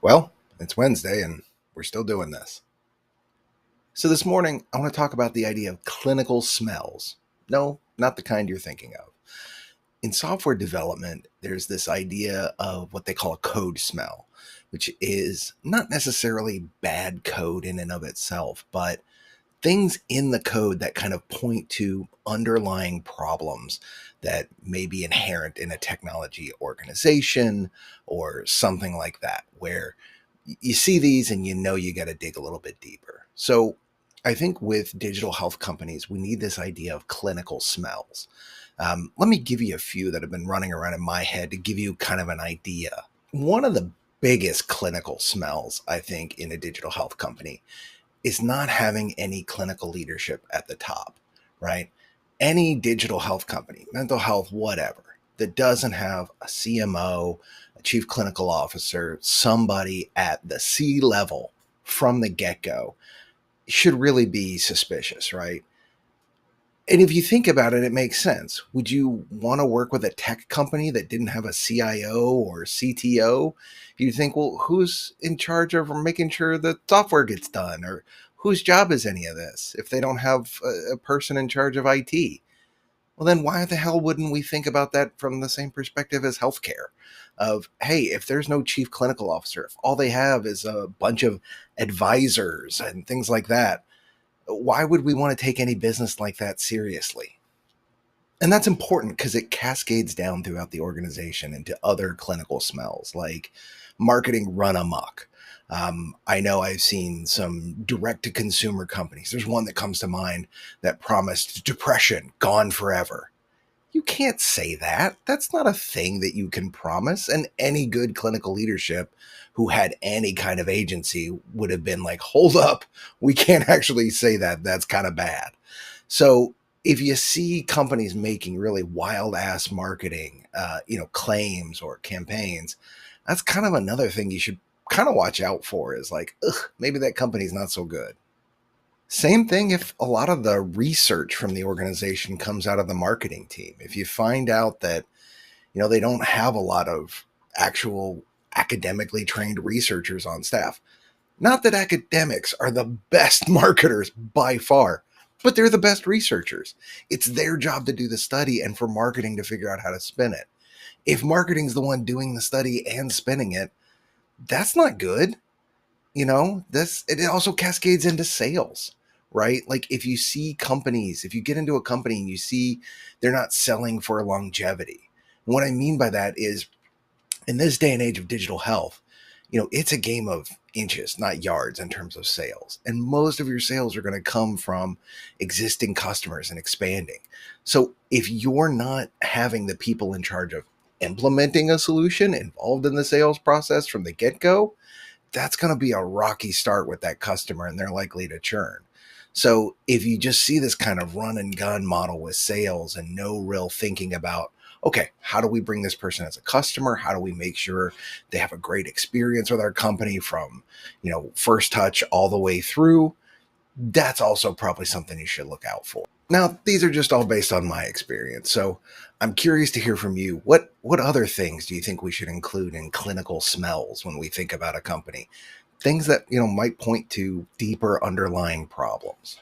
Well, it's Wednesday and we're still doing this. So, this morning, I want to talk about the idea of clinical smells. No, not the kind you're thinking of. In software development, there's this idea of what they call a code smell, which is not necessarily bad code in and of itself, but things in the code that kind of point to underlying problems that may be inherent in a technology organization or something like that, where you see these and you know you got to dig a little bit deeper. So I think with digital health companies, we need this idea of clinical smells. Let me give you a few that have been running around in my head to give you kind of an idea. One of the biggest clinical smells, I think, in a digital health company is not having any clinical leadership at the top, right? Any digital health company, mental health, whatever, that doesn't have a CMO, a chief clinical officer, somebody at the C level from the get go should really be suspicious, right? And if you think about it, it makes sense. Would you want to work with a tech company that didn't have a CIO or CTO? You think, well, who's in charge of making sure the software gets done? Or whose job is any of this if they don't have a person in charge of IT? Well, then why the hell wouldn't we think about that from the same perspective as healthcare? Of, hey, if there's no chief clinical officer, if all they have is a bunch of advisors and things like that, why would we want to take any business like that seriously? And that's important because it cascades down throughout the organization into other clinical smells like marketing run amok. I know I've seen some direct to consumer companies. There's one that comes to mind that promised depression gone forever. You can't say that. That's not a thing that you can promise. And any good clinical leadership who had any kind of agency would have been like, hold up, we can't actually say that. That's kind of bad. So if you see companies making really wild ass marketing, claims or campaigns, that's kind of another thing you should kind of watch out for is like, ugh, maybe that company's not so good. Same thing if a lot of the research from the organization comes out of the marketing team. If you find out that, they don't have a lot of actual academically trained researchers on staff. Not that academics are the best marketers by far, but they're the best researchers. It's their job to do the study and for marketing to figure out how to spin it. If marketing's the one doing the study and spinning it, that's not good. This it also cascades into sales, right? Like if you get into a company and you see they're not selling for longevity. What I mean by that is in this day and age of digital health, it's a game of inches, not yards in terms of sales. And most of your sales are going to come from existing customers and expanding. So if you're not having the people in charge of implementing a solution involved in the sales process from the get go, that's going to be a rocky start with that customer and they're likely to churn. So if you just see this kind of run and gun model with sales and no real thinking about, okay, how do we bring this person as a customer? How do we make sure they have a great experience with our company from, first touch all the way through? That's also probably something you should look out for. Now, these are just all based on my experience. So I'm curious to hear from you. What other things do you think we should include in clinical smells when we think about a company? Things that, might point to deeper underlying problems.